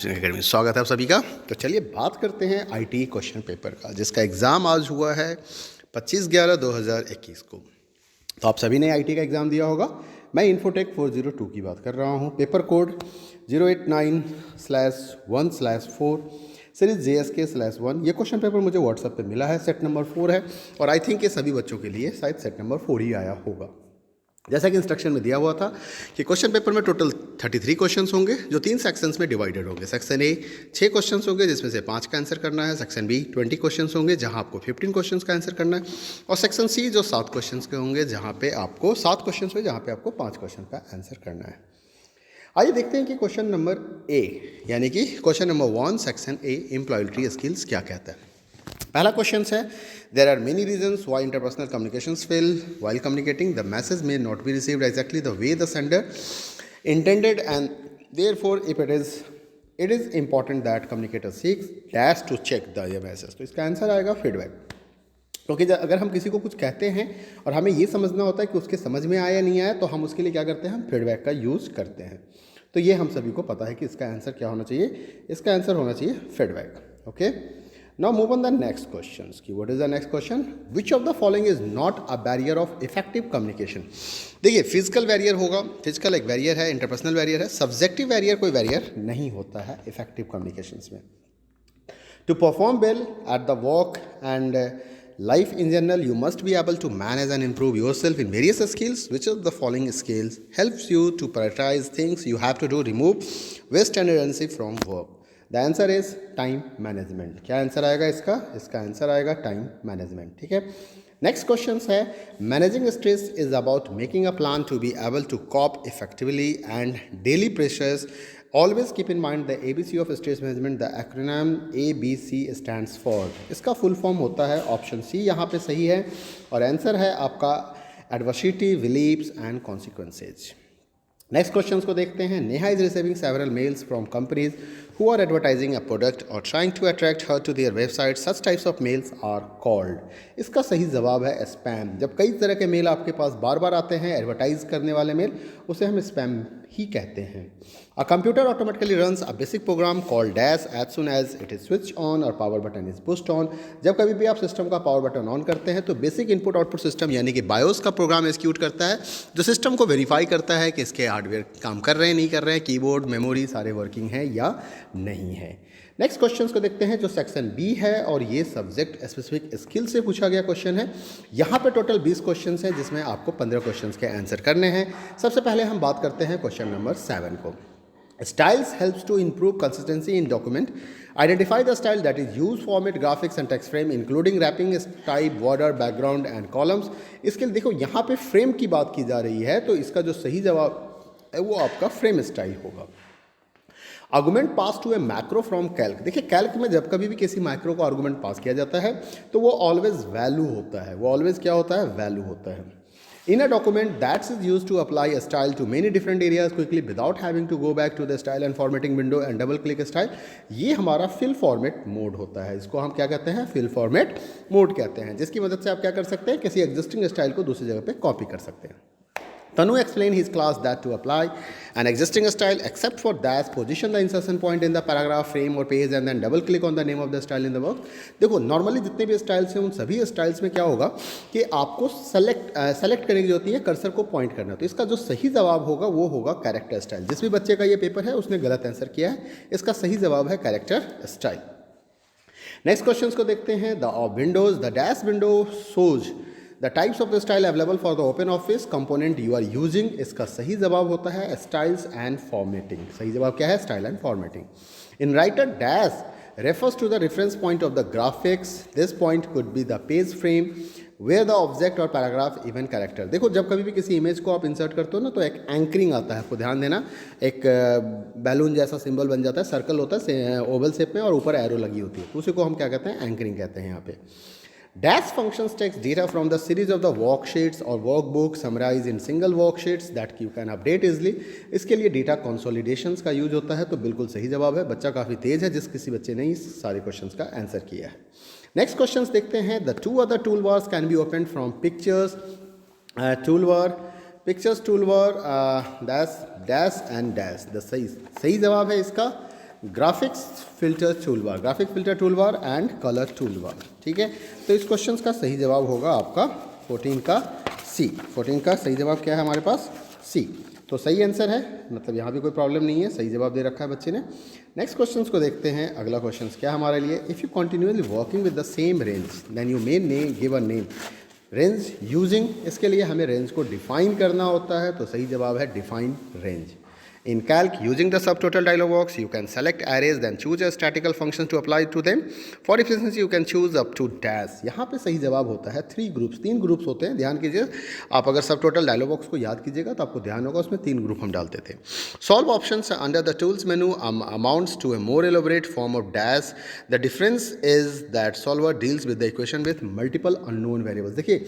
Academy स्वागत है आप सभी का। तो चलिए बात करते हैं आईटी क्वेश्चन पेपर का, जिसका एग्ज़ाम आज हुआ है 25/11/2021 को। तो आप सभी ने आईटी का एग्ज़ाम दिया होगा। मैं इन्फोटेक 402 की बात कर रहा हूँ। Paper code 089/1/4 series JSK/1। ये क्वेश्चन पेपर मुझे व्हाट्सएप पे मिला है, सेट नंबर 4 है और आई थिंक ये सभी बच्चों के लिए शायद सेट नंबर 4 ही आया होगा। जैसा कि इंस्ट्रक्शन में दिया हुआ था कि क्वेश्चन पेपर में टोटल 33 क्वेश्चंस होंगे जो 3 सेक्शंस में डिवाइडेड होंगे। सेक्शन ए 6 क्वेश्चंस होंगे जिसमें से 5 का आंसर करना है। सेक्शन बी 20 क्वेश्चंस होंगे जहां आपको 15 क्वेश्चंस का आंसर करना है। और सेक्शन सी जो 7 क्वेश्चंस के होंगे जहां पे आपको 7 क्वेश्चंस होंगे जहां पे आपको 5 क्वेश्चन का आंसर करना है। आइए देखते हैं कि क्वेश्चन नंबर ए यानी कि question number 1 section A employability skills क्या कहता है। पहला क्वेश्चन है, there are many reasons why interpersonal communications fail while communicating. The message may not be received exactly the way the sender intended and therefore if it is important that communicator seeks dash to check the message. तो इसका answer आएगा feedback. क्योंकि अगर हम किसी को कुछ कहते हैं और हमें ये समझना होता है कि उसके समझ में आया या नहीं आया, तो हम उसके लिए क्या करते हैं, हम फीडबैक का यूज़ करते हैं। तो ये हम सभी को पता है कि इसका आंसर क्या होना चाहिए। इसका आंसर होना चाहिए feedback. Okay, now move on the next question की what is the next question, which of the following is not a barrier of effective communication. देखिए, फिजिकल बैरियर होगा, फिजिकल एक बैरियर है, इंटरपर्सनल बैरियर है, subjective barrier कोई barrier नहीं होता है इफेक्टिव कम्युनिकेशंस में। To perform well at the work and life in general, you must be able to manage and improve yourself in various skills. Which of the following skills helps you to prioritize things you have to do, remove waste and redundancy from work? The answer is time management. क्या answer आएगा इसका? इसका answer आएगा time management. ठीक है। Next question है, managing stress is about making a plan to be able to cope effectively and daily pressures. Always keep in mind the ABC of stress management. The acronym ABC stands for. इसका full form होता है, option C यहाँ पे सही है और answer है आपका adversity, beliefs and consequences. Next question को देखते हैं। Neha is receiving several mails from companies who are advertising a product or trying to attract her to their website. Such types of mails are called. इसका सही जवाब है spam. जब कई तरह के मेल आपके पास बार बार आते हैं, एडवर्टाइज करने वाले मेल, उसे हम स्पैम ही कहते हैं। A computer automatically runs a basic program called dash as soon as it is switched on or power button is pushed on. जब कभी भी आप सिस्टम का पावर बटन ऑन करते हैं तो बेसिक इनपुट आउटपुट सिस्टम यानी कि बायोस का प्रोग्राम एग्जीक्यूट करता है, जो सिस्टम को वेरीफाई करता है कि इसके हार्डवेयर काम कर रहे हैं नहीं कर रहे हैं, कीबोर्ड मेमोरी सारे वर्किंग है या नहीं है। नेक्स्ट क्वेश्चन को देखते हैं जो सेक्शन बी है और ये सब्जेक्ट स्पेसिफिक स्किल से पूछा गया क्वेश्चन है। यहाँ पे टोटल 20 क्वेश्चन हैं जिसमें आपको 15 क्वेश्चन के आंसर करने हैं। सबसे पहले हम बात करते हैं क्वेश्चन नंबर 7 को। Styles helps to improve consistency in document. Identify the style that is used, format, graphics and text frame including wrapping, type, border, background and columns. इसके लिए देखो यहाँ पे फ्रेम की बात की जा रही है, तो इसका जो सही जवाब है वो आपका फ्रेम स्टाइल होगा। Argument pass to a macro from Calc. देखिए, कैल्क में जब कभी भी किसी मैक्रो को आर्गूमेंट पास किया जाता है तो वो ऑलवेज वैल्यू होता है, वो ऑलवेज क्या होता है, वैल्यू होता है। In a document that is used to apply a style to many different areas quickly without having to go back to the style and formatting window and double click style, ये हमारा fill format mode होता है। इसको हम क्या कहते हैं, fill format mode कहते हैं, जिसकी मदद से आप क्या कर सकते हैं, किसी एग्जिस्टिंग स्टाइल को दूसरी जगह पे कॉपी कर सकते हैं। Tanu explained his class that to apply an existing style except for dash, position the insertion point in the paragraph, frame or page and then double click on the name of the style in the box. देखो, normally जितने भी styles हैं उन सभी styles में क्या होगा कि आपको सेलेक्ट करने की होती है, कर्सर को पॉइंट करना। तो इसका जो सही जवाब होगा वो होगा कैरेक्टर स्टाइल। जिस भी बच्चे का ये पेपर है उसने गलत आंसर किया है, इसका सही जवाब है कैरेक्टर स्टाइल। नेक्स्ट क्वेश्चन को देखते हैं। The Windows the dash window shows The types of the style available for the open office component you are using. इसका सही जवाब होता है styles and formatting। सही जवाब क्या है, style and formatting. In writer dash refers to the reference point of the graphics. This point could be the page frame where the object or paragraph even character. देखो, जब कभी भी किसी image को आप इंसर्ट करते हो ना तो एक एंकरिंग आता है, आपको ध्यान देना। एक बैलून जैसा सिंबल बन जाता है, सर्कल होता है ओवल शेप में और ऊपर एरो लगी होती है, तो उसी को हम क्या कहते हैं, एंकरिंग कहते हैं यहाँ पे। Dash functions takes data from the series of the worksheets or workbooks summarized in single worksheets that you can update easily. इसके लिए डेटा कंसोलिडेशंस का यूज होता है, तो बिल्कुल सही जवाब है। बच्चा काफ़ी तेज है, जिस किसी बच्चे ने इस सारे क्वेश्चंस का आंसर किया है। नेक्स्ट क्वेश्चंस देखते हैं। The 2 other toolbars can be opened from pictures toolbar dash and dash. The सही जवाब है इसका graphics filter toolbar, graphic filter toolbar and colour toolbar, ठीक है। तो इस क्वेश्चन का सही जवाब होगा आपका 14 का सी। 14 का सही जवाब क्या है हमारे पास? सी। तो सही आंसर है, मतलब यहाँ भी कोई प्रॉब्लम नहीं है, सही जवाब दे रखा है बच्चे ने। नेक्स्ट क्वेश्चन को देखते हैं। अगला क्वेश्चन क्या है हमारे लिए? If you continuously working with the same range then you may give a name range using. इसके लिए हमें रेंज को डिफाइन करना होता है, तो सही जवाब है define range. In calc, using the subtotal dialog box, you can select arrays, then choose a statistical function to apply to them. For efficiency, you can choose up to dash. यहाँ पे सही जवाब होता है 3 ग्रुप्स, 3 ग्रुप्स होते हैं, ध्यान कीजिए। आप अगर सब टोटल डायलॉग बॉक्स को याद कीजिएगा तो आपको ध्यान होगा उसमें 3 ग्रुप हम डालते थे। Solve options under the tools menu amounts to a more elaborate form of dash. The difference is that solver deals with the equation with multiple unknown variables. देखिए,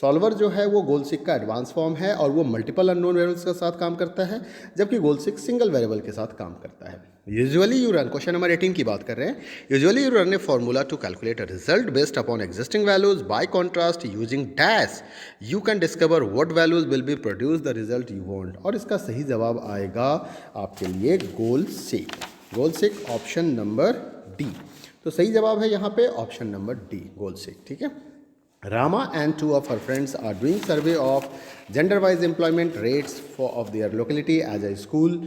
सॉल्वर जो है वो गोलसिक का एडवांस फॉर्म है और वो मल्टीपल अननोन वेरिएबल्स के साथ काम करता है, जबकि गोलसिक सिंगल वेरिएबल के साथ काम करता है। Usually you run, question number 18 की बात कर रहे हैं। Usually you run a formula to calculate a result based upon existing values. By contrast, using dash you can discover what values will be produce the result you want. और इसका सही जवाब आएगा आपके लिए goal seek. Goal seek option number D. तो सही जवाब है यहाँ पे ऑप्शन नंबर डी, गोलसिक, ठीक है। Rama and 2 of her friends are doing survey of gender-wise employment rates of their locality as a school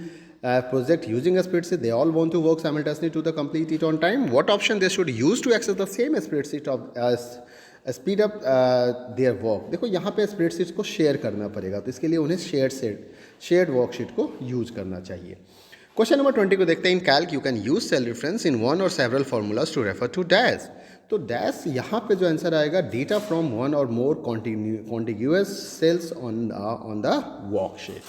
project using a spreadsheet. They all want to work simultaneously to complete it on time. What option they should use to access the same spreadsheet as speed up their work? देखो यहाँ पे spreadsheet को share करना पड़ेगा, तो इसके लिए उन्हें शेयर्ड वर्कशीट को यूज करना चाहिए। क्वेश्चन नंबर 20 को देखते हैं। In Calc you can use cell reference in one or several formulas to refer to dash. तो डैश यहाँ पे जो आंसर आएगा, data from one or more contiguous cells on the worksheet.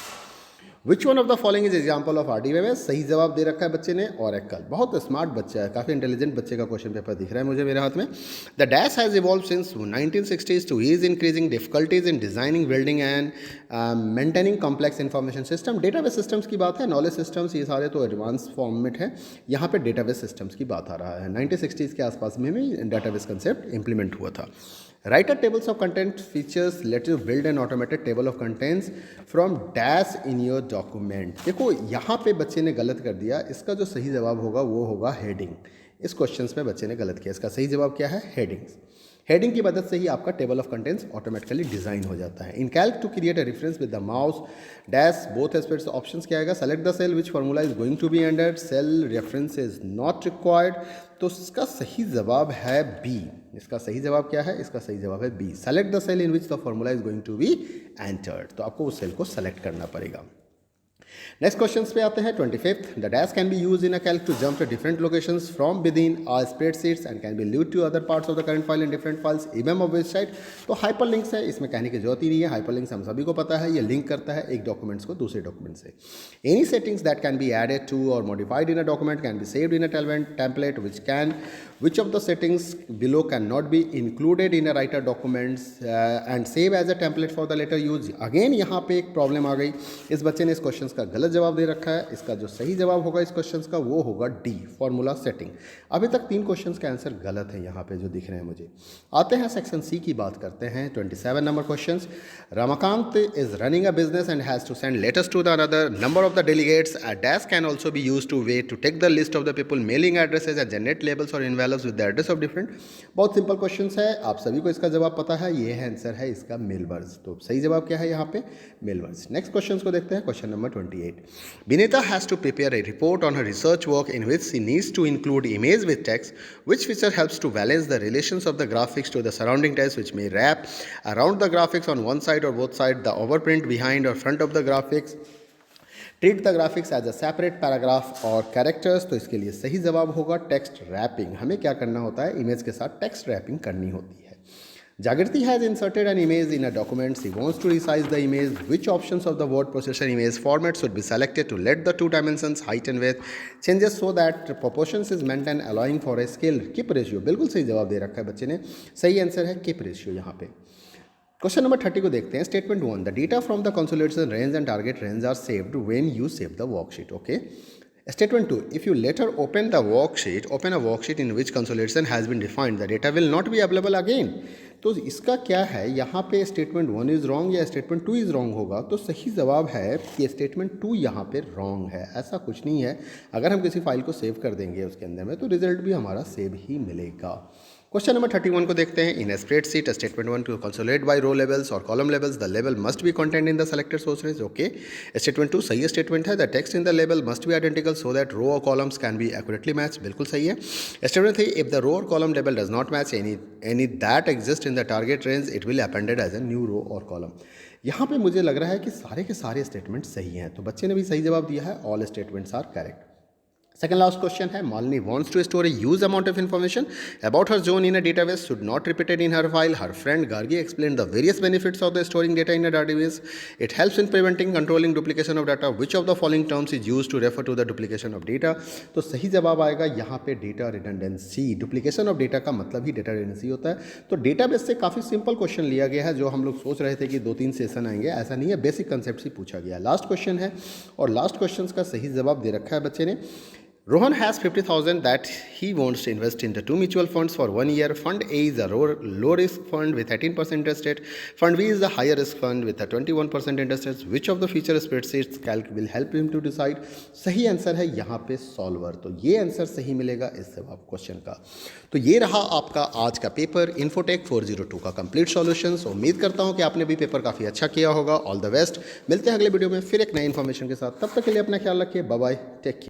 Which one of the following is example of RDBMS? सही जवाब दे रखा है बच्चे ने ओरेकल। बहुत स्मार्ट बच्चा है, काफ़ी इंटेलिजेंट बच्चे का क्वेश्चन पेपर दिख रहा है मुझे मेरे हाथ में। The dash has evolve since 1960s to ease increasing difficulties in designing, building and maintaining complex information system. Database systems की बात है, नॉलेज सिस्टम्स ये सारे तो एडवांस फॉर्मेट है, यहाँ पे डेटाबेस सिस्टम्स की बात आ रहा है। 1960s के आसपास में भी डेटाबेस कंसेप्ट इंप्लीमेंट हुआ था। Write a tables of content features let you build an automated table of contents from dash in your document। देखो यहाँ पे बच्चे ने गलत कर दिया, इसका जो सही जवाब होगा वो होगा हेडिंग। इस क्वेश्चन में बच्चे ने गलत किया, इसका सही जवाब क्या है? हेडिंग्स। हेडिंग की मदद से ही आपका table of contents automatically design हो जाता है। In Calc to create a reference with the mouse dash both aspects, options क्या आएगा? Select the cell which formula is going to be entered, cell reference is not required. तो इसका सही जवाब है बी। इसका सही जवाब क्या है? इसका सही जवाब है B, select the cell in which the formula is going to be entered. तो आपको उस सेल को सेलेक्ट करना पड़ेगा। नेक्स्ट क्वेश्चन पे आते हैं 25th। The dash can be use in a calc to jump to different locations from within a spreadsheets and can be lead to other parts of the current file in different files even of website. तो hyperlinks है, इसमें कहने की जरूरत ही नहीं है। Hyper links हम सभी को पता है, ये लिंक करता है एक डॉक्यूमेंट्स को दूसरे डॉक्यूमेंट से। Any settings that can be added to or modified in a document can be saved in a template which of the settings below cannot be included in a writer documents and save as a template for the later use। Again यहाँ पे एक problem आ गई, इस बच्चे ने इस question का गलत जवाब दे रखा है। इसका जो सही जवाब होगा इस क्वेश्चन का वो होगा डी, फॉर्मूला सेटिंग। अभी तक 3 क्वेश्चन का आंसर गलत है यहाँ पे जो दिख रहे हैं मुझे। आते हैं सेक्शन सी की बात करते हैं। 27 number question. Ramakant is running a business and has to send letters to the another number of the delegates. A dash can also be use to way to take the list of the people mailing addresses and generate labels or envelopes with the address of different. बहुत simple question है, आप सभी को इसका जवाब पता है। ये है आंसर है इसका मेलवर्स। तो सही जवाब क्या है यहाँ पे? मेलवर्स। नेक्स्ट क्वेश्चन को देखते हैं। Question number 28। Vinita has to prepare a report on her research work in which she needs to include image with text, which feature helps to balance the relations of the graphics to the surrounding text, which may wrap around the graphics on one side or both sides, the overprint behind or front of the graphics, treat the graphics as a separate paragraph or characters। तो इसके लिए सही जवाब होगा text wrapping. हमें क्या करना होता है? इमेज के साथ टेक्स्ट रैपिंग करनी होती है। Jagriti has inserted an image in a document. She wants to resize the image. Which options of the word processor image format should be selected to let the 2 dimensions height and width changes so that proportions is maintained, allowing for a scale keep ratio। बिल्कुल सही जवाब दे रखा है बच्चे ने, सही answer है keep ratio यहाँ पे। क्वेश्चन नंबर 30 को देखते हैं। Statement 1। The data from the consolidation range and target range are saved when you save the worksheet. Okay. Statement 2. If you later open a worksheet in which consolidation has been defined, the data will not be available again। तो इसका क्या है, यहाँ पे statement 1 is wrong या statement 2 is wrong होगा, तो सही जवाब है कि स्टेटमेंट 2 यहाँ पे रॉन्ग है। ऐसा कुछ नहीं है, अगर हम किसी फाइल को सेव कर देंगे उसके अंदर में तो रिजल्ट भी हमारा सेव ही मिलेगा। क्वेश्चन नंबर 31 को देखते हैं। In a spreadsheet statement 1 to consolidate by row levels और column levels the level must be content in the selected source range. Okay, statement 2 सही स्टेटमेंट है। The text in the level must be identical so that row और columns can be accurately match, बिल्कुल सही है। Statement 3 if the row और column level does not match any that exist in the target range it will appended as a new row और column. यहाँ पे मुझे लग रहा है कि सारे के सारे स्टेटमेंट सही हैं, तो बच्चे ने भी सही जवाब दिया है, all statements are correct. Second last question है, Malini wants to store a huge amount of information about her zone in a database should not repeated in her file. Her friend Gargi explained the various benefits of the storing data in a database. It helps in preventing controlling duplication of data. Which of the following terms is used to refer to the duplication of data? तो सही जवाब आएगा यहाँ पे data redundancy. Duplication of data का मतलब ही data redundancy होता है। तो डेटाबेस से काफ़ी सिंपल क्वेश्चन लिया गया है, जो हम लोग सोच रहे थे कि 2-3 सेशन आएंगे, ऐसा नहीं है, बेसिक कंसेप्ट ही पूछा गया। लास्ट क्वेश्चन है और लास्ट क्वेश्चन का सही जवाब दे रखा है बच्चे ने। Rohan has 50,000 that he wants to invest in the 2 mutual funds for 1 year. Fund A is a low risk fund with 18% interest rate. Fund B is the higher risk fund with a 21% interest rate. Which of the future spreadsheets calc will help him to decide? सही answer है यहाँ पे solver, तो ये answer सही मिलेगा इस जवाब क्वेश्चन का। तो ये रहा आपका आज का पेपर इन्फोटेक 402 का कंप्लीट सॉल्यूशंस। उम्मीद करता हूँ कि आपने भी पेपर काफ़ी अच्छा किया होगा। ऑल द बेस्ट, मिलते हैं अगले वीडियो में फिर एक नई इन्फॉर्मेशन के साथ। तब तक के लिए अपना ख्याल रखिए, बाय बाय, टेक केयर।